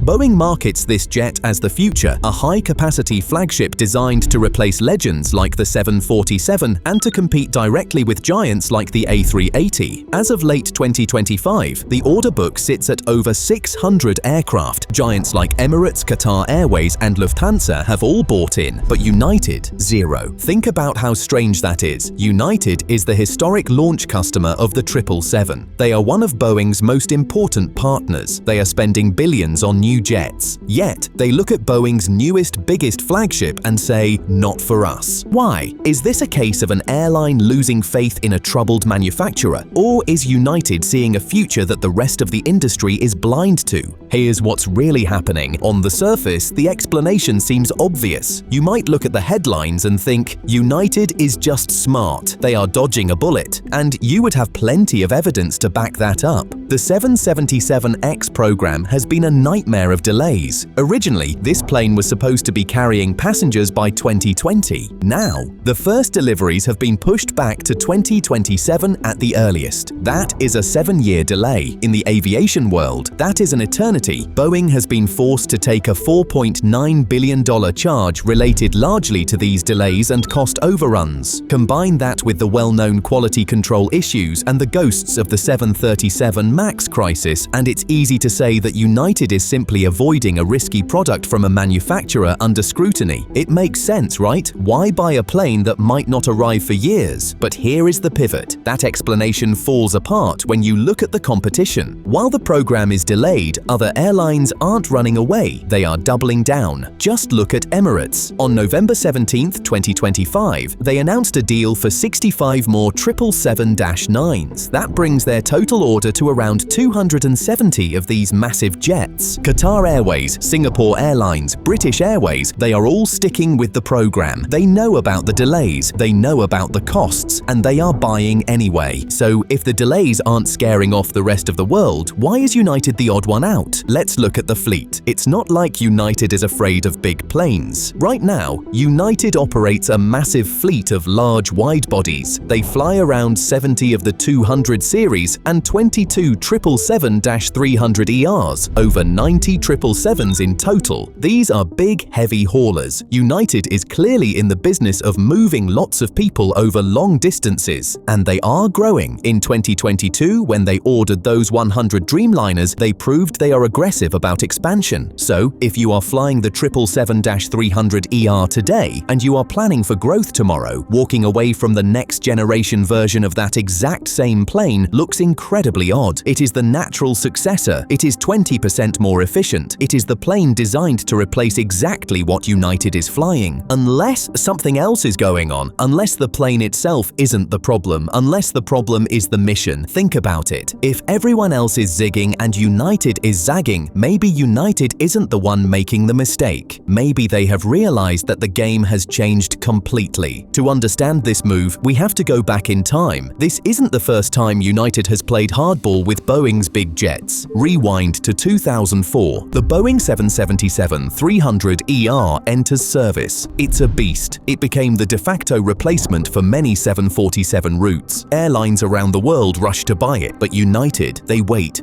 Boeing markets this jet as the future, a high-capacity flagship designed to replace legends like the 747 and to compete directly with giants like the A380. As of late 2025, the order book sits at over 600 aircraft. Giants like Emirates, Qatar Airways and Lufthansa have all bought in, but United, zero. Think about how strange that is. United is the historic launch customer of the 777. They are one of Boeing's most important partners. They are spending billions on new jets. Yet, they look at Boeing's newest, biggest flagship and say, not for us. Why? Is this a case of an airline losing faith in a troubled manufacturer? Or is United seeing a future that the rest of the industry is blind to? Here's what's really happening. On the surface, the explanation seems obvious. You might look at the headlines and think, United is just smart. They are dodging a bullet. And you would have plenty of evidence to back that up. The 777X program has been a nightmare of delays. Originally, this plane was supposed to be carrying passengers by 2020. Now, the first deliveries have been pushed back to 2027 at the earliest. That is a 7-year delay. In the aviation world, that is an eternity. Boeing has been forced to take a $4.9 billion charge related largely to these delays and cost overruns. Combine that with the well-known quality control issues and the ghosts of the 737 MAX crisis, and it's easy to say that United is simply avoiding a risky product from a manufacturer under scrutiny. It makes sense, right? Why buy a plane that might not arrive for years? But here is the pivot. That explanation falls apart when you look at the competition. While the program is delayed, other airlines aren't running away. They are doubling down. Just look at Emirates. On November 17, 2025, they announced a deal for 65 more 777-9s. That brings their total order to around 270 of these massive jets. Qatar Airways, Singapore Airlines, British Airways, they are all sticking with the program. They know about the delays, they know about the costs, and they are buying anyway. So if the delays aren't scaring off the rest of the world, why is United the odd one out? Let's look at the fleet. It's not like United is afraid of big planes. Right now, United operates a massive fleet of large widebodies. They fly around 70 of the 200 series and 22 777-300ERs, over 90 777s in total. These are big, heavy haulers. United is clearly in the business of moving lots of people over long distances, and they are growing. In 2022, when they ordered those 100 Dreamliners, they proved they are aggressive about expansion. So, if you are flying the 777-300ER today, and you are planning for growth tomorrow, walking away from the next generation version of that exact same plane looks incredibly odd. It is the natural successor. It is 20% more efficient. It is the plane designed to replace exactly what United is flying. Unless something else is going on, unless the plane itself isn't the problem, unless the problem is the mission. Think about it. If everyone else is zigging and United is zagging, maybe United isn't the one making the mistake. Maybe they have realized that the game has changed completely. To understand this move, we have to go back in time. This isn't the first time United has played hardball with Boeing's big jets. Rewind to 2004. The Boeing 777-300ER enters service. It's a beast. It became the de facto replacement for many 747 routes. Airlines around the world rush to buy it, but United, they wait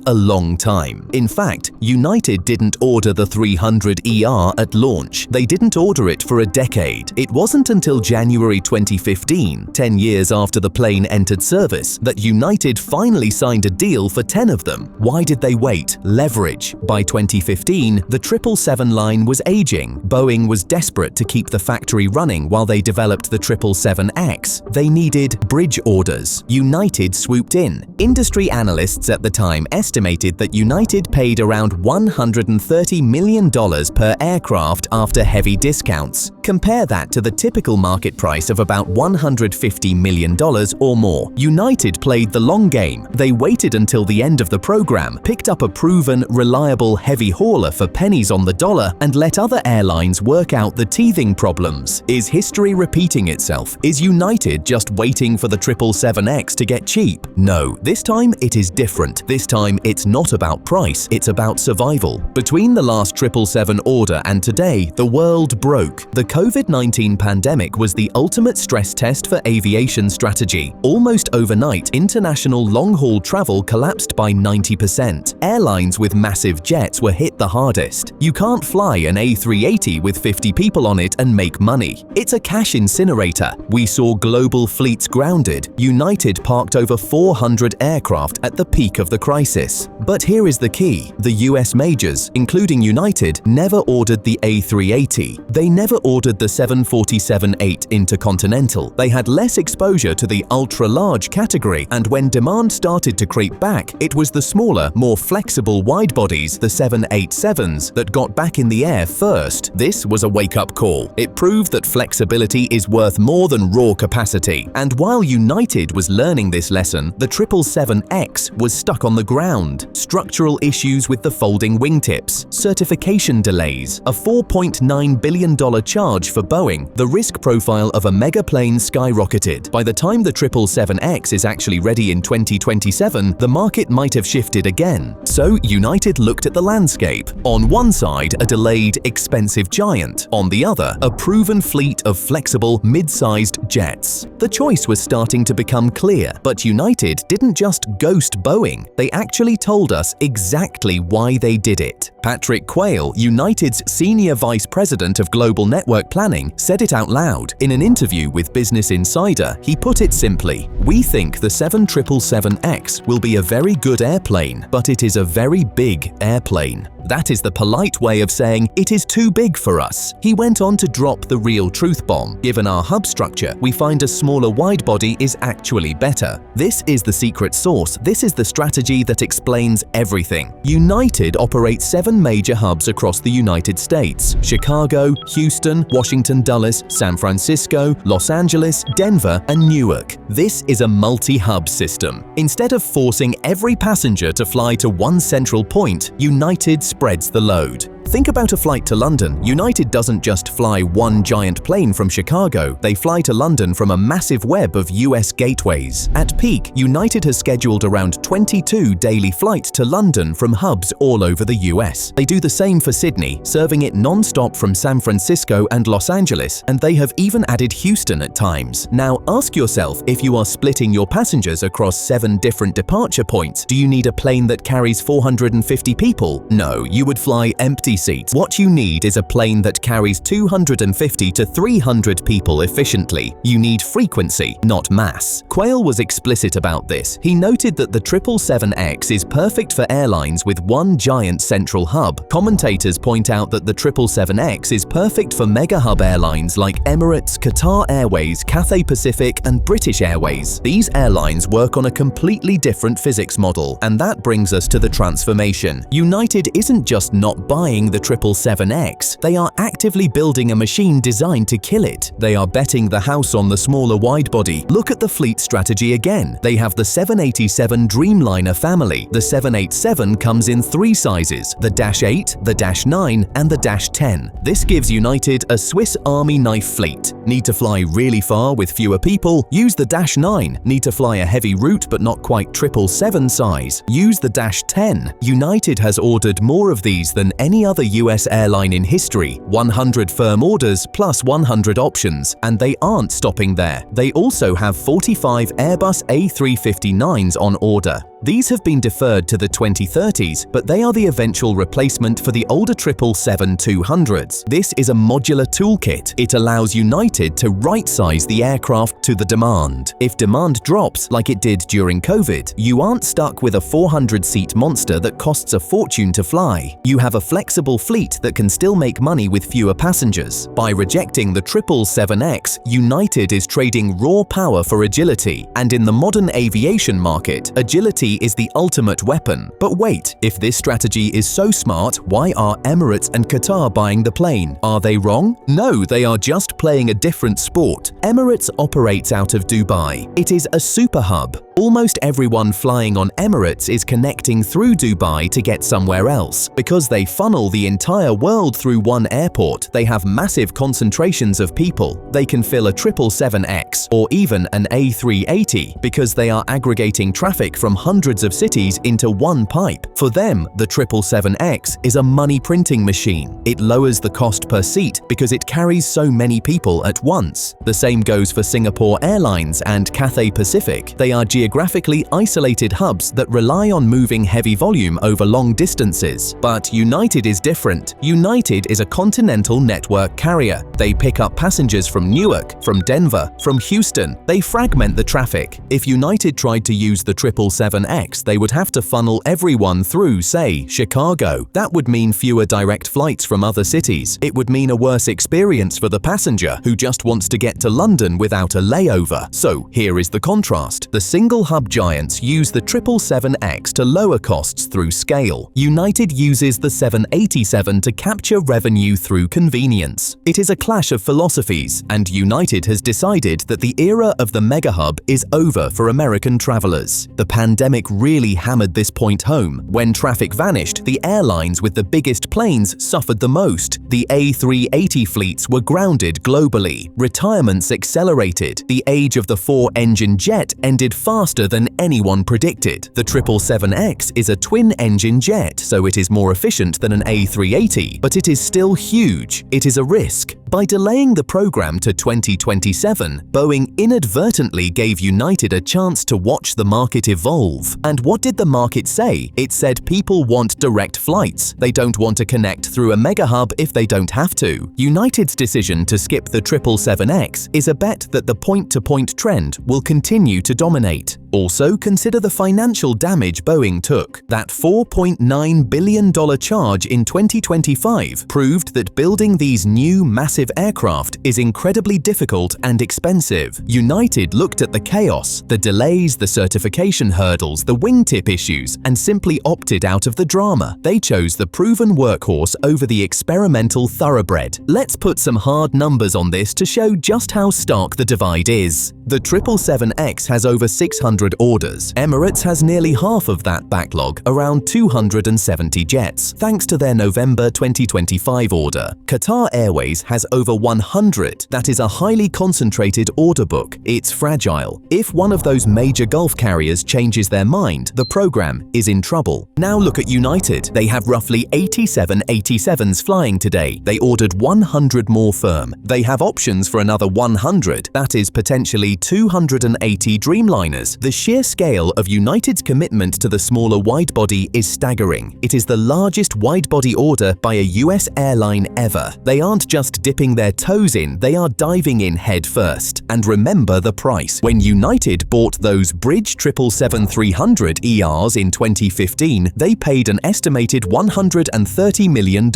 a long time. In fact, United didn't order the 300ER at launch. They didn't order it for a decade. It wasn't until January 2015, 10 years after the plane entered service, that United finally signed a deal for 10 of them. Why did they wait? Leverage. By 2015, the 777 line was aging. Boeing was desperate to keep the factory running while they developed the 777X. They needed bridge orders. United swooped in. Industry analysts at the time estimated that United paid around $130 million per aircraft after heavy discounts. Compare that to the typical market price of about $150 million or more. United played the long game. They waited until the end of the program, picked up a proven, reliable heavy hauler for pennies on the dollar, and let other airlines work out the teething problems. Is history repeating itself? Is United just waiting for the 777X to get cheap? No, this time it is different. This time it's not about price, it's about survival. Between the last 777 order and today, the world broke. The COVID-19 pandemic was the ultimate stress test for aviation strategy. Almost overnight, international long-haul travel collapsed by 90%. Airlines with massive expensive jets were hit the hardest. You can't fly an A380 with 50 people on it and make money. It's a cash incinerator. We saw global fleets grounded. United parked over 400 aircraft at the peak of the crisis. But here is the key. The US majors, including United, never ordered the A380. They never ordered the 747-8 Intercontinental. They had less exposure to the ultra-large category, and when demand started to creep back, it was the smaller, more flexible widebodies, the 787s, that got back in the air first. This was a wake-up call. It proved that flexibility is worth more than raw capacity. And while United was learning this lesson, the 777X was stuck on the ground. Structural issues with the folding wingtips, certification delays, a $4.9 billion charge for Boeing. The risk profile of a mega plane skyrocketed. By the time the 777X is actually ready in 2027, the market might have shifted again. So United looked at the landscape. On one side, a delayed, expensive giant. On the other, a proven fleet of flexible, mid-sized jets. The choice was starting to become clear, but United didn't just ghost Boeing. They actually told us exactly why they did it. Patrick Quayle, United's Senior Vice President of Global Network Planning, said it out loud. In an interview with Business Insider, he put it simply, "We think the 777X will be a very good airplane, but it is a very big airplane." That is the polite way of saying it is too big for us. He went on to drop the real truth bomb. Given our hub structure, we find a smaller widebody is actually better. This is the secret sauce. This is the strategy that explains everything. United operates 7 major hubs across the United States: Chicago, Houston, Washington Dulles, San Francisco, Los Angeles, Denver, and Newark. This is a multi-hub system. Instead of forcing every passenger to fly to one central point, United spreads the load. Think about a flight to London. United doesn't just fly one giant plane from Chicago, they fly to London from a massive web of US gateways. At peak, United has scheduled around 22 daily flights to London from hubs all over the US. They do the same for Sydney, serving it non-stop from San Francisco and Los Angeles, and they have even added Houston at times. Now ask yourself, if you are splitting your passengers across 7 different departure points, do you need a plane that carries 450 people? No, you would fly empty seats. What you need is a plane that carries 250 to 300 people efficiently. You need frequency, not mass. Quayle was explicit about this. He noted that the 777X is perfect for airlines with one giant central hub. Commentators point out that the 777X is perfect for mega hub airlines like Emirates, Qatar Airways, Cathay Pacific, and British Airways. These airlines work on a completely different physics model, and that brings us to the transformation. United isn't just not buying the 777X, they are actively building a machine designed to kill it. They are betting the house on the smaller widebody. Look at the fleet strategy again. They have the 787 Dreamliner family. The 787 comes in 3 sizes: the Dash 8, the Dash 9, and the Dash 10. This gives United a Swiss Army knife fleet. Need to fly really far with fewer people? Use the Dash 9. Need to fly a heavy route but not quite 777 size? Use the Dash 10. United has ordered more of these than any other US airline in history, 100 firm orders plus 100 options, and they aren't stopping there. They also have 45 Airbus A350-9s on order. These have been deferred to the 2030s, but they are the eventual replacement for the older 777-200s. This is a modular toolkit. It allows United to right-size the aircraft to the demand. If demand drops, like it did during COVID, you aren't stuck with a 400-seat monster that costs a fortune to fly. You have a flexible fleet that can still make money with fewer passengers. By rejecting the 777X, United is trading raw power for agility, and in the modern aviation market, agility is the ultimate weapon. But wait, if this strategy is so smart, why are Emirates and Qatar buying the plane? Are they wrong? No, they are just playing a different sport. Emirates operates out of Dubai. It is a super hub. Almost everyone flying on Emirates is connecting through Dubai to get somewhere else. Because they funnel the entire world through one airport, they have massive concentrations of people. They can fill a 777X or even an A380 because they are aggregating traffic from hundreds hundreds of cities into one pipe. For them, the 777X is a money printing machine. It lowers the cost per seat because it carries so many people at once. The same goes for Singapore Airlines and Cathay Pacific. They are geographically isolated hubs that rely on moving heavy volume over long distances. But United is different. United is a continental network carrier. They pick up passengers from Newark, from Denver, from Houston. They fragment the traffic. If United tried to use the 777X, they would have to funnel everyone through, say, Chicago. That would mean fewer direct flights from other cities. It would mean a worse experience for the passenger who just wants to get to London without a layover. So here is the contrast. The single hub giants use the 777X to lower costs through scale. United uses the 787 to capture revenue through convenience. It is a clash of philosophies, and United has decided that the era of the mega hub is over for American travelers. The pandemic really hammered this point home. When traffic vanished, the airlines with the biggest planes suffered the most. The A380 fleets were grounded globally. Retirements accelerated. The age of the four-engine jet ended faster than anyone predicted. The 777X is a twin-engine jet, so it is more efficient than an A380, but it is still huge. It is a risk. By delaying the program to 2027, Boeing inadvertently gave United a chance to watch the market evolve. And what did the market say? It said people want direct flights. They don't want to connect through a mega hub if they don't have to. United's decision to skip the 777X is a bet that the point-to-point trend will continue to dominate. Also, consider the financial damage Boeing took. That $4.9 billion charge in 2025 proved that building these new massive aircraft is incredibly difficult and expensive. United looked at the chaos, the delays, the certification hurdles, the wingtip issues, and simply opted out of the drama. They chose the proven workhorse over the experimental thoroughbred. Let's put some hard numbers on this to show just how stark the divide is. The 777X has over 600 orders. Emirates has nearly half of that backlog, around 270 jets, thanks to their November 2025 order. Qatar Airways has over 100. That is a highly concentrated order book. It's fragile. If one of those major Gulf carriers changes their mind, the program is in trouble. Now look at United. They have roughly 87 87s flying today. They ordered 100 more firm. They have options for another 100. That is potentially 280 Dreamliners. The sheer scale of United's commitment to the smaller widebody is staggering. It is the largest widebody order by a US airline ever. They aren't just dipping their toes in, they are diving in head first. And remember the price. When United bought those Bridge 777-300 ERs in 2015, they paid an estimated $130 million.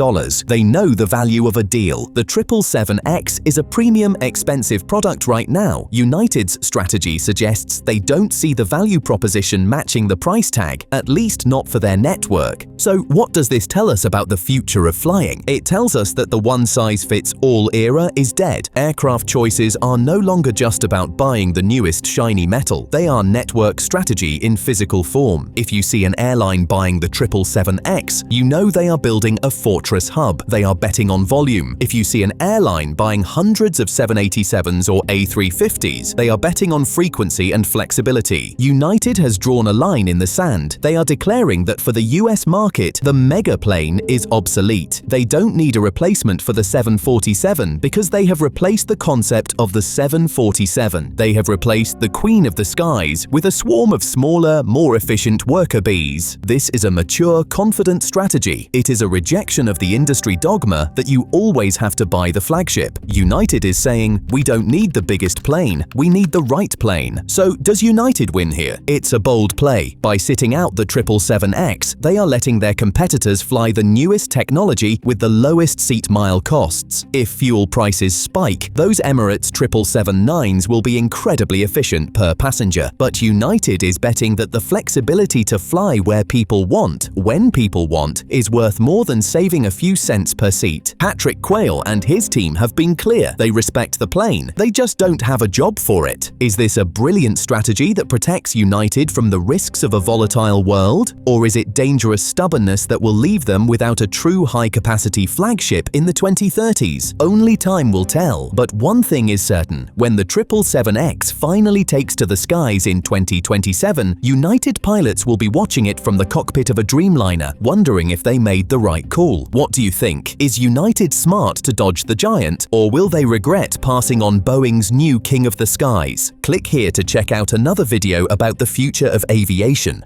They know the value of a deal. The 777X is a premium, expensive product right now. United's strategy suggests they don't see the value proposition matching the price tag, at least not for their network. So what does this tell us about the future of flying? It tells us that the one-size-fits-all era is dead. Aircraft choices are no longer just about buying the newest shiny metal. They are network strategy in physical form. If you see an airline buying the 777X, you know they are building a fortress hub. They are betting on volume. If you see an airline buying hundreds of 787s or A350s, they are betting on frequency and flexibility. United has drawn a line in the sand. They are declaring that for the US market, the mega plane is obsolete. They don't need a replacement for the 747 because they have replaced the concept of the 747. They have replaced the queen of the skies with a swarm of smaller, more efficient worker bees. This is a mature, confident strategy. It is a rejection of the industry dogma that you always have to buy the flagship. United is saying, we don't need the biggest plane, we need the right plane. So does United win here? It's a bold play. By sitting out the 777X, they are letting their competitors fly the newest technology with the lowest seat mile costs. If fuel prices spike, those Emirates 777-9s will be incredibly efficient per passenger. But United is betting that the flexibility to fly where people want, when people want, is worth more than saving a few cents per seat. Patrick Quayle and his team have been clear. They respect the plane. They just don't have a job for it. Is this a brilliant strategy that protects United from the risks of a volatile world? Or is it dangerous stubbornness that will leave them without a true high-capacity flagship in the 2030s? Only time will tell, but one thing is certain: when the 777X finally takes to the skies in 2027, United pilots will be watching it from the cockpit of a Dreamliner, wondering if they made the right call. What do you think? Is United smart to dodge the giant, or will they regret passing on Boeing's new king of the skies? Click here to check out another video about the future of aviation.